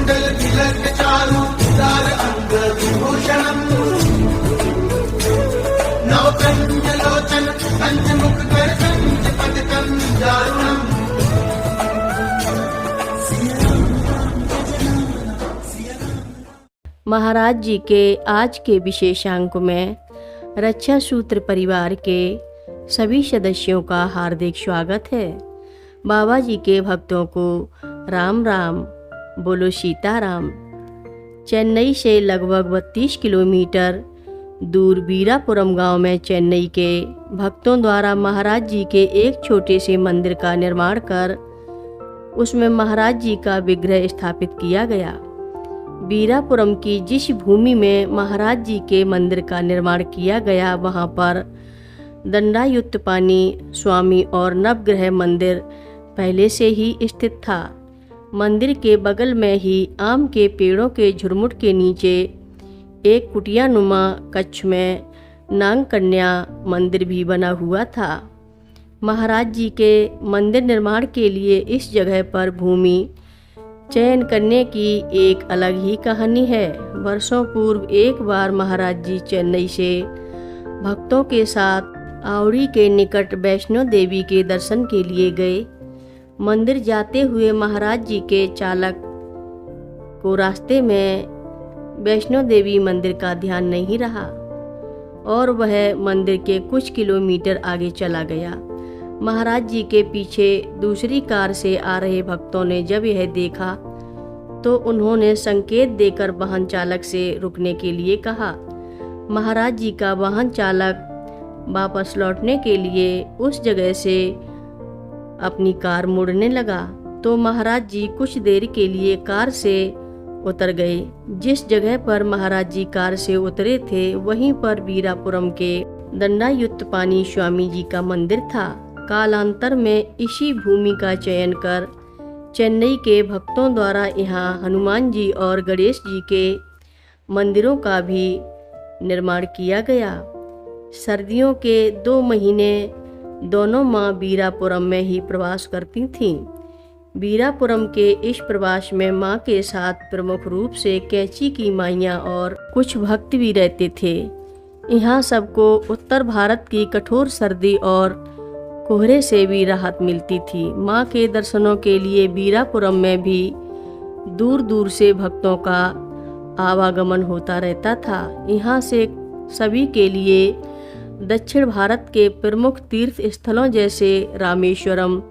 कुंडल तिलक चारु उदार अंग विभूषणम् नवकंजलोचन पंचमुख कर पंचपदकं दारुणम्। महाराज जी के आज के विशेषांक में रक्षा सूत्र परिवार के सभी सदस्यों का हार्दिक स्वागत है। बाबा जी के भक्तों को राम राम, बोलो सीताराम। चेन्नई से लगभग 32 किलोमीटर दूर बीरापुरम गांव में चेन्नई के भक्तों द्वारा महाराज जी के एक छोटे से मंदिर का निर्माण कर उसमें महाराज जी का विग्रह स्थापित किया गया। बीरापुरम की जिस भूमि में महाराज जी के मंदिर का निर्माण किया गया वहां पर दंडायुत्पानी स्वामी और नवग्रह मंदिर पहले से ही स्थित था। मंदिर के बगल में ही आम के पेड़ों के झुरमुट के नीचे एक कुटियानुमा कक्ष में नाग कन्या मंदिर भी बना हुआ था। महाराज जी के मंदिर निर्माण के लिए इस जगह पर भूमि चयन करने की एक अलग ही कहानी है। वर्षों पूर्व एक बार महाराज जी चेन्नई से भक्तों के साथ आवड़ी के निकट वैष्णो देवी के दर्शन के लिए गए। मंदिर जाते हुए महाराज जी के चालक को रास्ते में वैष्णो देवी मंदिर का ध्यान नहीं रहा और वह मंदिर के कुछ किलोमीटर आगे चला गया। महाराज जी के पीछे दूसरी कार से आ रहे भक्तों ने जब यह देखा तो उन्होंने संकेत देकर वाहन चालक से रुकने के लिए कहा। महाराज जी का वाहन चालक वापस लौटने के लिए उस जगह से अपनी कार मोड़ने लगा तो महाराज जी कुछ देर के लिए कार से उतर गए। जिस जगह पर महाराज जी कार से उतरे थे वहीं पर बीरापुरम के दंडायुत्पानी स्वामी जी का मंदिर था। कालांतर में इसी भूमि का चयन कर चेन्नई के भक्तों द्वारा यहाँ हनुमान जी और गणेश जी के मंदिरों का भी निर्माण किया गया। सर्दियों के 2 महीने दोनों माँ बीरापुरम में ही प्रवास करती थीं। बीरापुरम के इस प्रवास में माँ के साथ प्रमुख रूप से कैंची की माइयाँ और कुछ भक्त भी रहते थे। यहाँ सबको उत्तर भारत की कठोर सर्दी और कोहरे से भी राहत मिलती थी। माँ के दर्शनों के लिए बीरापुरम में भी दूर दूर से भक्तों का आवागमन होता रहता था। यहाँ से सभी के लिए दक्षिण भारत के प्रमुख तीर्थ स्थलों जैसे रामेश्वरम,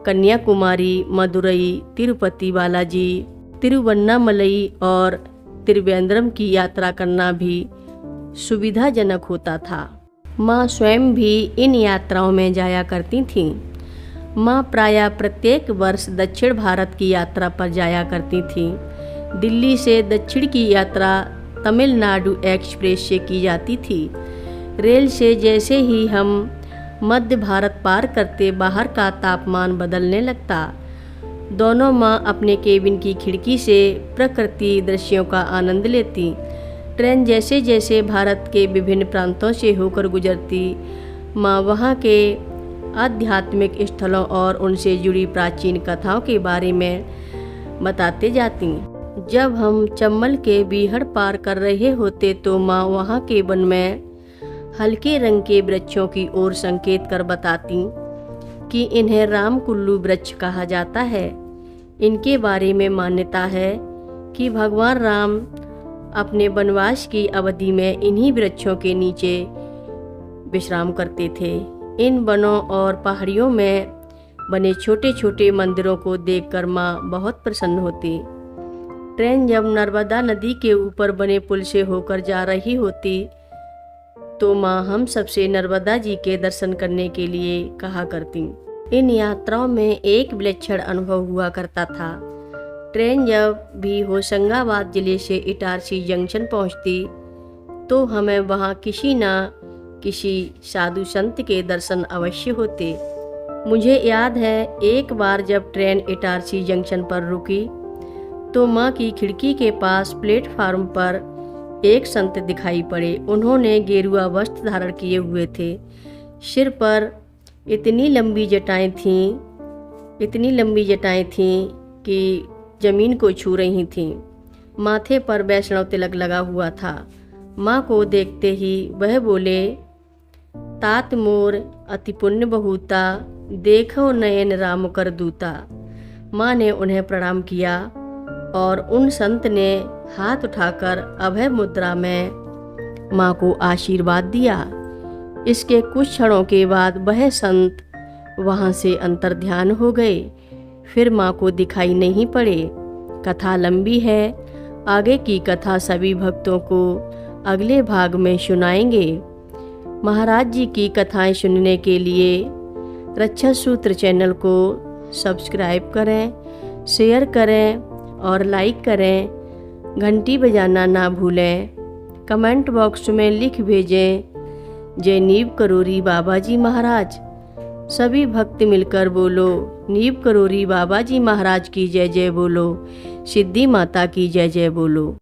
कन्याकुमारी, मदुरई, तिरुपति बालाजी, तिरुवन्नामलई और त्रिवेंद्रम की यात्रा करना भी सुविधाजनक होता था। माँ स्वयं भी इन यात्राओं में जाया करती थीं। माँ प्रायः प्रत्येक वर्ष दक्षिण भारत की यात्रा पर जाया करती थीं। दिल्ली से दक्षिण की यात्रा तमिलनाडु एक्सप्रेस से की जाती थी। रेल से जैसे ही हम मध्य भारत पार करते बाहर का तापमान बदलने लगता। दोनों माँ अपने केबिन की खिड़की से प्रकृति दृश्यों का आनंद लेती। ट्रेन जैसे जैसे भारत के विभिन्न प्रांतों से होकर गुजरती माँ वहाँ के आध्यात्मिक स्थलों और उनसे जुड़ी प्राचीन कथाओं के बारे में बताते जाती। जब हम चम्बल के बीहड़ पार कर रहे होते तो माँ वहाँ के वन में हल्के रंग के वृक्षों की ओर संकेत कर बताती कि इन्हें रामकुल्लू वृक्ष कहा जाता है। इनके बारे में मान्यता है कि भगवान राम अपने वनवास की अवधि में इन्हीं वृक्षों के नीचे विश्राम करते थे। इन वनों और पहाड़ियों में बने छोटे छोटे मंदिरों को देखकर माँ बहुत प्रसन्न होती। ट्रेन जब नर्मदा नदी के ऊपर बने पुल से होकर जा रही होती तो माँ हम सबसे नर्मदा जी के दर्शन करने के लिए कहा करती। इन यात्राओं में एक विलक्षण अनुभव हुआ करता था। ट्रेन जब भी होशंगाबाद जिले से इटारसी जंक्शन पहुंचती तो हमें वहां किसी न किसी साधु संत के दर्शन अवश्य होते। मुझे याद है एक बार जब ट्रेन इटारसी जंक्शन पर रुकी तो माँ की खिड़की के पास प्लेटफार्म पर एक संत दिखाई पड़े। उन्होंने गेरुआ वस्त्र धारण किए हुए थे। सिर पर इतनी लंबी जटाएं थीं कि जमीन को छू रही थीं। माथे पर वैष्णव तिलक लगा हुआ था। माँ को देखते ही वह बोले, तात मोर अति पुण्य बहुता, देखो नयन राम कर दूता। माँ ने उन्हें प्रणाम किया और उन संत ने हाथ उठाकर अभय मुद्रा में माँ को आशीर्वाद दिया। इसके कुछ क्षणों के बाद वह संत वहाँ से अंतर्ध्यान हो गए, फिर माँ को दिखाई नहीं पड़े। कथा लंबी है, आगे की कथा सभी भक्तों को अगले भाग में सुनाएंगे। महाराज जी की कथाएं सुनने के लिए रक्षा सूत्र चैनल को सब्सक्राइब करें, शेयर करें और लाइक करें। घंटी बजाना ना भूलें। कमेंट बॉक्स में लिख भेजें, जय नीव करोरी बाबा जी महाराज। सभी भक्त मिलकर बोलो, नीव करोरी बाबा जी महाराज की जय जय बोलो, सिद्धि माता की जय जय बोलो।